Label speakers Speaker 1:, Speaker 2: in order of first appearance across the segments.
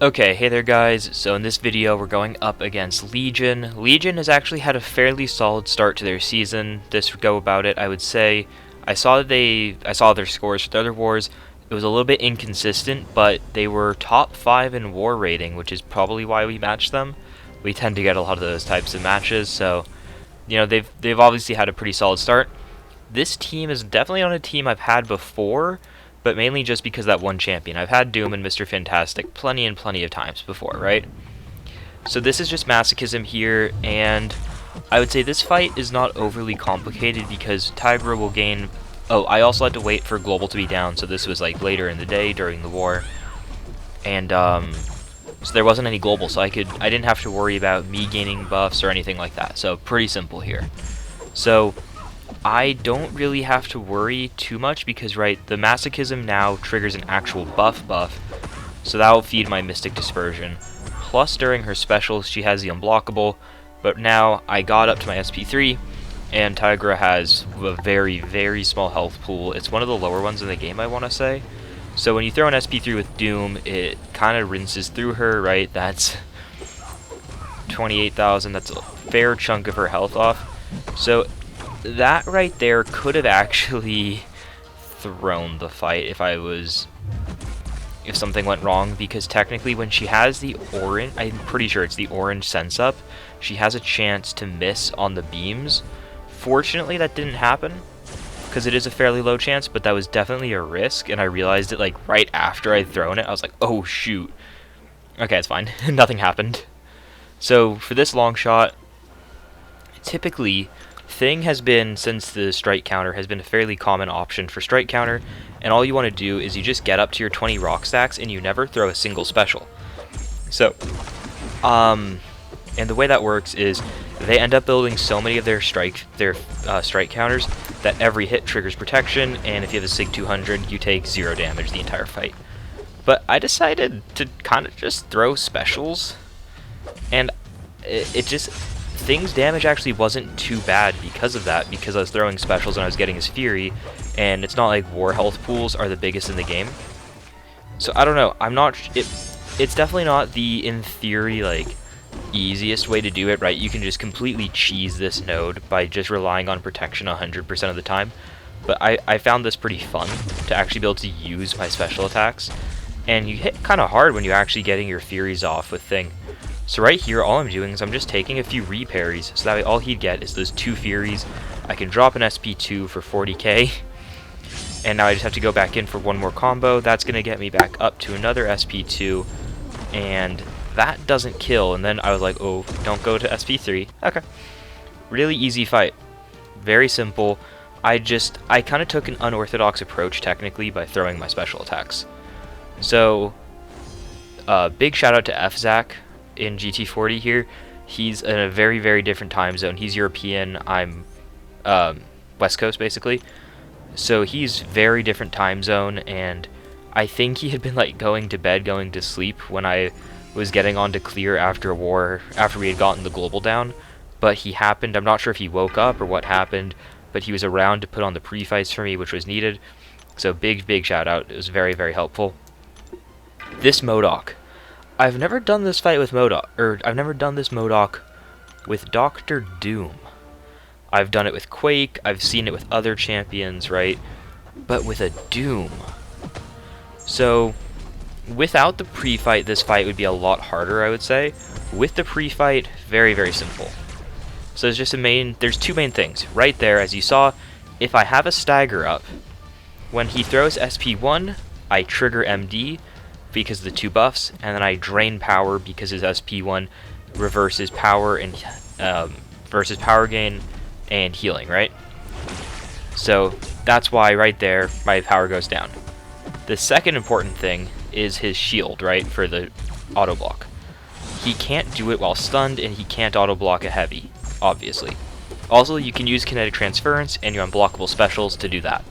Speaker 1: Okay, hey there guys, so in this video we're going up against Legion. Legion has actually had a fairly solid start to their season. This go about it, I would say. I saw their scores for the other wars. It was a little bit inconsistent, but they were top 5 in war rating, which is probably why we matched them. We tend to get a lot of those types of matches, so you know, they've obviously had a pretty solid start. This team is definitely on a team I've had before, but mainly just because that one champion. I've had Doom and Mr. Fantastic plenty and plenty of times before, right? So this is just masochism here, and I would say this fight is not overly complicated because Tigra will gain... Oh, I also had to wait for Global to be down, so this was like later in the day during the war. And so there wasn't any Global, so I didn't have to worry about me gaining buffs or anything like that. So pretty simple here. So I don't really have to worry too much because, right, the masochism now triggers an actual buff, so that will feed my Mystic Dispersion. Plus, during her specials, she has the Unblockable, but now I got up to my SP3, and Tigra has a very, very small health pool. It's one of the lower ones in the game, I want to say. So when you throw an SP3 with Doom, it kind of rinses through her, right? That's 28,000, that's a fair chunk of her health off. So that right there could have actually thrown the fight if something went wrong, because technically when she has the orange, I'm pretty sure it's the orange sense up, she has a chance to miss on the beams. Fortunately that didn't happen, because it is a fairly low chance, but that was definitely a risk, and I realized it like right after I'd thrown it. I was like, oh shoot. Okay, it's fine. Nothing happened. So for this long shot, typically Thing has been, since the strike counter, has been a fairly common option for strike counter, and all you want to do is you just get up to your 20 rock stacks and you never throw a single special. So, and the way that works is they end up building so many of their strike counters that every hit triggers protection, and if you have a Sig 200, you take 0 damage the entire fight. But I decided to kind of just throw specials, and it just... Thing's damage actually wasn't too bad because of that, because I was throwing specials and I was getting his Fury, and it's not like war health pools are the biggest in the game. So I don't know, it's definitely not the, in theory, like, easiest way to do it, right? You can just completely cheese this node by just relying on protection 100% of the time, but I found this pretty fun to actually be able to use my special attacks, and you hit kind of hard when you're actually getting your Furies off with Thing. So right here, all I'm doing is I'm just taking a few reparries, so that way all he'd get is those 2 Furies. I can drop an SP2 for 40k, and now I just have to go back in for one more combo. That's going to get me back up to another SP2, and that doesn't kill, and then I was like, oh, don't go to SP3. Okay. Really easy fight. Very simple. I kind of took an unorthodox approach, technically, by throwing my special attacks. So, big shout out to FZac in GT40 here. He's in a very, very different time zone. He's European, I'm West Coast basically, so he's very different time zone, and I think he had been like going to bed, going to sleep when I was getting on to clear after war, after we had gotten the global down. But he happened, I'm not sure if he woke up or what happened, but he was around to put on the pre-fights for me, which was needed. So big shout out. It was very, very helpful. This M.O.D.O.K, I've never done this fight with M.O.D.O.K, or I've never done this M.O.D.O.K with Dr. Doom. I've done it with Quake, I've seen it with other champions, right? But with a Doom. So, without the pre-fight, this fight would be a lot harder, I would say. With the pre-fight, very, very simple. So there's 2 main things. Right there, as you saw, if I have a stagger up, when he throws SP1, I trigger MD, because of the 2 buffs, and then I drain power because his SP1 reverses power and versus power gain and healing, right? So that's why right there my power goes down. The second important thing is his shield, right, for the auto block. He can't do it while stunned, and he can't auto block a heavy, obviously. Also, you can use kinetic transference and your unblockable specials to do that.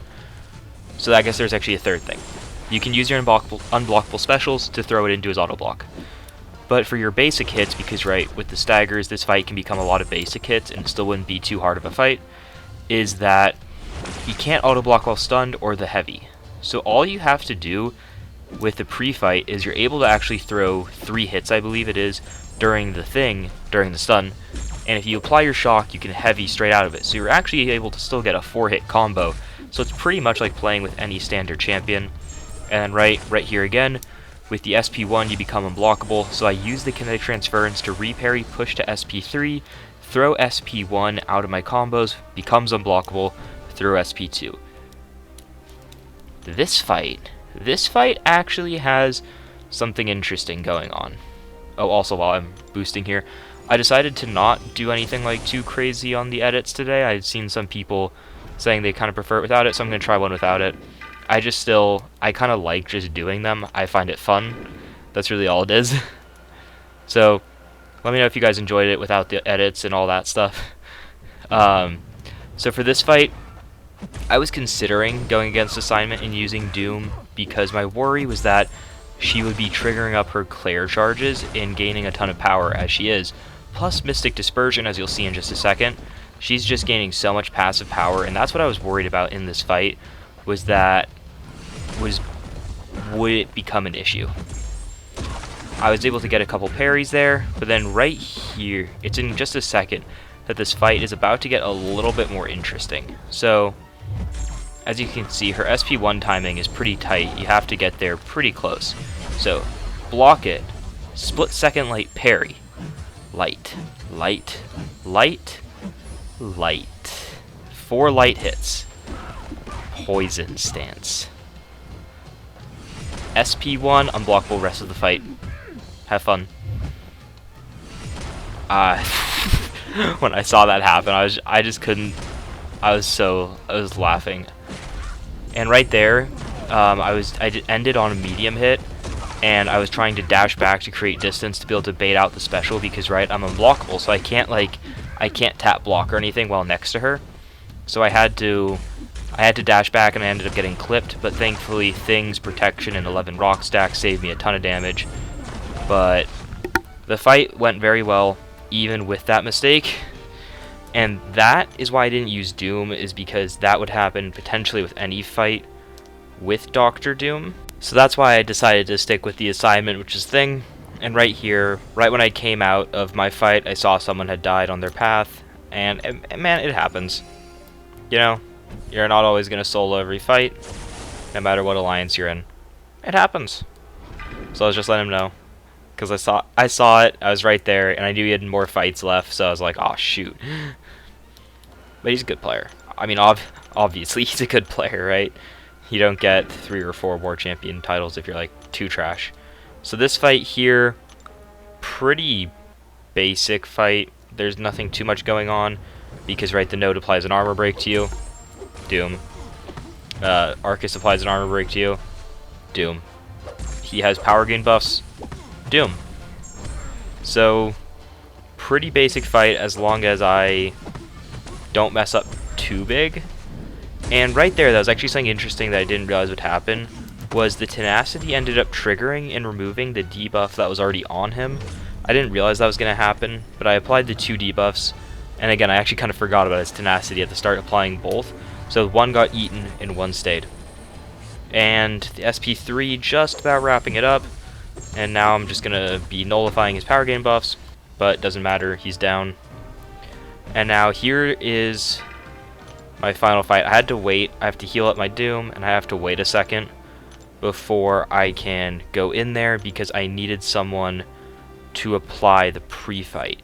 Speaker 1: So I guess there's actually a third thing. You can use your unblockable specials to throw it into his auto block. But for your basic hits, because right, with the staggers, this fight can become a lot of basic hits and it still wouldn't be too hard of a fight, is that he can't auto block while stunned or the heavy. So all you have to do with the pre-fight is you're able to actually throw 3 hits, I believe it is, during the stun, and if you apply your shock, you can heavy straight out of it. So you're actually able to still get a 4-hit combo. So it's pretty much like playing with any standard champion. And right here again, with the SP1 you become unblockable, so I use the kinetic transference to re-parry, push to SP3, throw SP1 out of my combos, becomes unblockable, throw SP2. This fight actually has something interesting going on. Oh, also while I'm boosting here, I decided to not do anything like too crazy on the edits today. I've seen some people saying they kind of prefer it without it, so I'm going to try one without it. I kind of like just doing them. I find it fun. That's really all it is. So, let me know if you guys enjoyed it without the edits and all that stuff. So for this fight, I was considering going against Assignment and using Doom because my worry was that she would be triggering up her Claire charges and gaining a ton of power as she is. Plus Mystic Dispersion, as you'll see in just a second. She's just gaining so much passive power, and that's what I was worried about in this fight, would it become an issue? I was able to get a couple parries there, but then right here, it's in just a second that this fight is about to get a little bit more interesting. So, as you can see, her SP1 timing is pretty tight. You have to get there pretty close. So, block it, split second light parry, light, light, light, light. 4 light hits. Poison stance. SP1, unblockable rest of the fight. Have fun. When I saw that happen, I just couldn't. I was laughing. And right there, I ended on a medium hit, and I was trying to dash back to create distance to be able to bait out the special because I'm unblockable, so I can't tap block or anything while next to her. So I had to dash back, and I ended up getting clipped, but thankfully Thing's protection and 11 rock stack saved me a ton of damage. But the fight went very well, even with that mistake. And that is why I didn't use Doom, is because that would happen potentially with any fight with Dr. Doom. So that's why I decided to stick with the Assignment, which is Thing. And right here, right when I came out of my fight, I saw someone had died on their path. And man, it happens. You know, you're not always going to solo every fight, no matter what alliance you're in. It happens. So I was just letting him know. Because I saw it, I was right there, and I knew he had more fights left, so I was like, oh shoot. But he's a good player. I mean, obviously he's a good player, right? You don't get 3 or 4 war champion titles if you're like too trash. So this fight here, pretty basic fight. There's nothing too much going on, because right, the node applies an armor break to you. Doom. Arcus applies an armor break to you. Doom. He has power gain buffs. Doom. So, pretty basic fight as long as I don't mess up too big. And right there, that was actually something interesting that I didn't realize would happen, was the tenacity ended up triggering and removing the debuff that was already on him. I didn't realize that was going to happen, but I applied the 2 debuffs, and again, I actually kind of forgot about his tenacity at the start, applying both. So 1 got eaten and 1 stayed. And the SP3 just about wrapping it up. And now I'm just going to be nullifying his power gain buffs, but doesn't matter, he's down. And now here is my final fight. I had to wait, I have to heal up my Doom, and I have to wait a second before I can go in there because I needed someone to apply the pre-fight.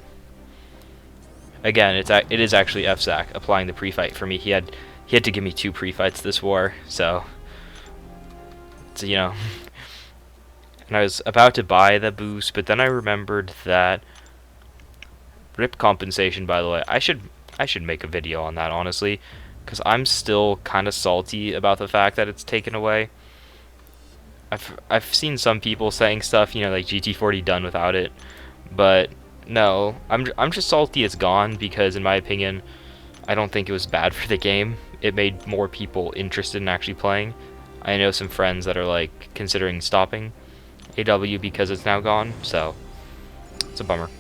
Speaker 1: Again, it is actually FSAC applying the pre-fight for me. He had to give me 2 pre-fights this war, so you know. And I was about to buy the boost, but then I remembered that rip compensation, by the way. I should make a video on that, honestly, because I'm still kind of salty about the fact that it's taken away. I've seen some people saying stuff, you know, like GT40 done without it, but no, I'm just salty it's gone because, in my opinion, I don't think it was bad for the game. It made more people interested in actually playing. I know some friends that are like considering stopping AW because it's now gone, so it's a bummer.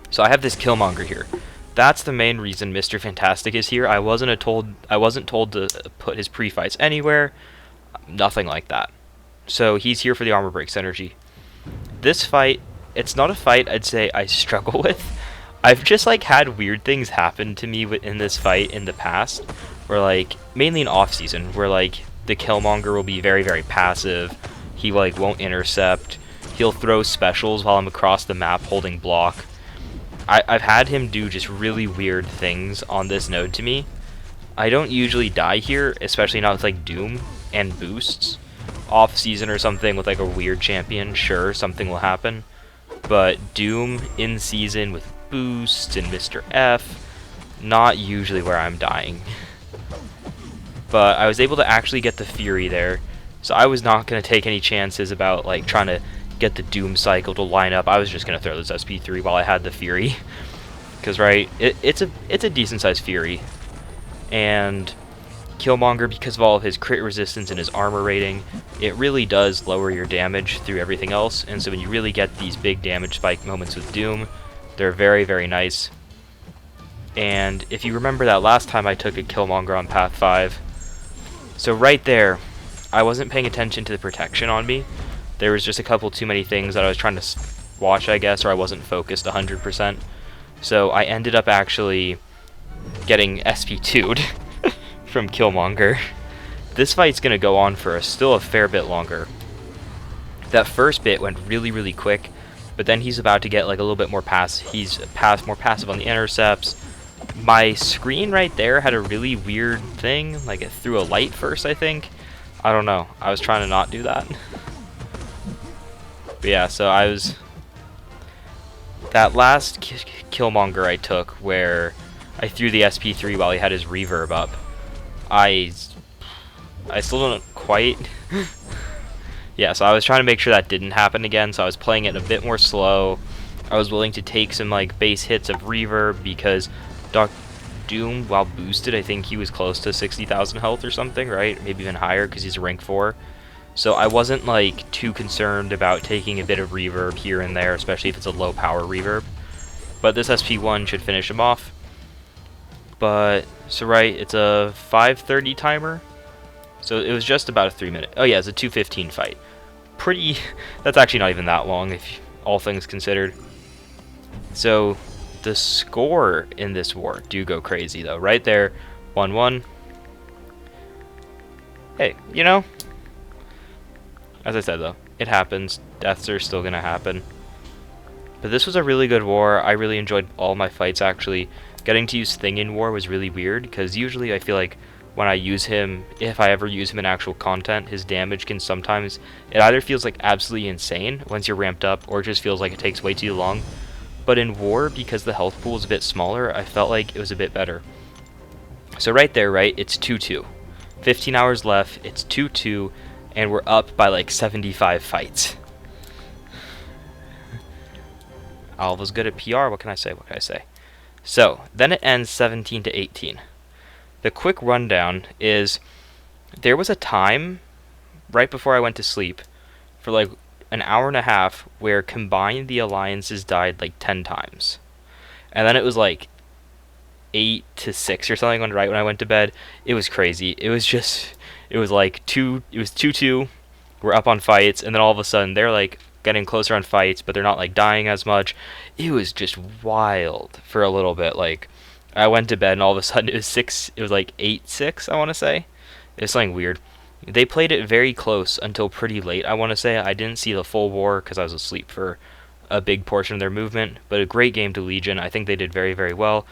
Speaker 1: So I have this Killmonger here. That's the main reason Mr. Fantastic is here. I wasn't told to put his pre-fights anywhere. Nothing like that. So he's here for the armor break synergy. This fight, it's not a fight I'd say I struggle with. I've just like had weird things happen to me in this fight in the past, where like mainly in off season, where like the Killmonger will be very, very passive. He like won't intercept. He'll throw specials while I'm across the map holding block. I've had him do just really weird things on this node to me. I don't usually die here, especially not with like Doom and boosts. Off season or something with like a weird champion, sure, something will happen. But Doom in season with boosts and Mr. F, not usually where I'm dying. But I was able to actually get the Fury there, so I was not going to take any chances about like trying to get the Doom cycle to line up. I was just going to throw this SP3 while I had the Fury. Because, right, it's a decent-sized Fury. And Killmonger, because of all of his crit resistance and his armor rating, it really does lower your damage through everything else. And so when you really get these big damage spike moments with Doom, they're very, very nice. And if you remember that last time I took a Killmonger on Path 5, so right there, I wasn't paying attention to the protection on me. There was just a couple too many things that I was trying to watch, I guess, or I wasn't focused 100%. So I ended up actually getting SP2'd from Killmonger. This fight's going to go on for still a fair bit longer. That first bit went really, really quick, but then he's about to get like a little bit more he's more passive on the intercepts. My screen right there had a really weird thing, like it threw a light first, I think. I don't know. I was trying to not do that. But yeah, so that last Killmonger I took where I threw the SP3 while he had his reverb up, I still don't quite... Yeah, so I was trying to make sure that didn't happen again, so I was playing it a bit more slow. I was willing to take some like base hits of reverb because Doom, while boosted, I think he was close to 60,000 health or something, right? Maybe even higher because he's a rank 4. So I wasn't like too concerned about taking a bit of reverb here and there, especially if it's a low power reverb. But this SP1 should finish him off. But, so right, it's a 5:30 timer. So it was just about a 3-minute. Oh yeah, it's a 2:15 fight. Pretty, that's actually not even that long, if all things considered. So the score in this war do go crazy though. Right there, 1-1. Hey, you know, as I said though, it happens. Deaths are still gonna happen. But this was a really good war. I really enjoyed all my fights actually. Getting to use Thing in war was really weird, because usually I feel like when I use him, if I ever use him in actual content, his damage can sometimes, it either feels like absolutely insane once you're ramped up, or it just feels like it takes way too long. But in war, because the health pool is a bit smaller, I felt like it was a bit better. So right there, right, it's 2-2. 15 hours left, it's 2-2, and we're up by like 75 fights. Alva's good at PR, what can I say, what can I say? So, then it ends 17-18. The quick rundown is, there was a time, right before I went to sleep, for like an hour and a half, where combined the alliances died like 10 times. And then it was like 8-6 or something when I went to bed. It was crazy. It was like 2-2, we're up on fights, and then all of a sudden they're like getting closer on fights, but they're not like dying as much. It was just wild for a little bit. Like, I went to bed and all of a sudden it was like 8-6, I want to say. It was something weird. They played it very close until pretty late, I want to say. I didn't see the full war because I was asleep for a big portion of their movement, but a great game to Legion. I think they did very, very well,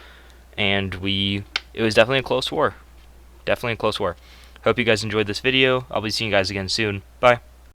Speaker 1: and it was definitely a close war. Definitely a close war. Hope you guys enjoyed this video. I'll be seeing you guys again soon. Bye.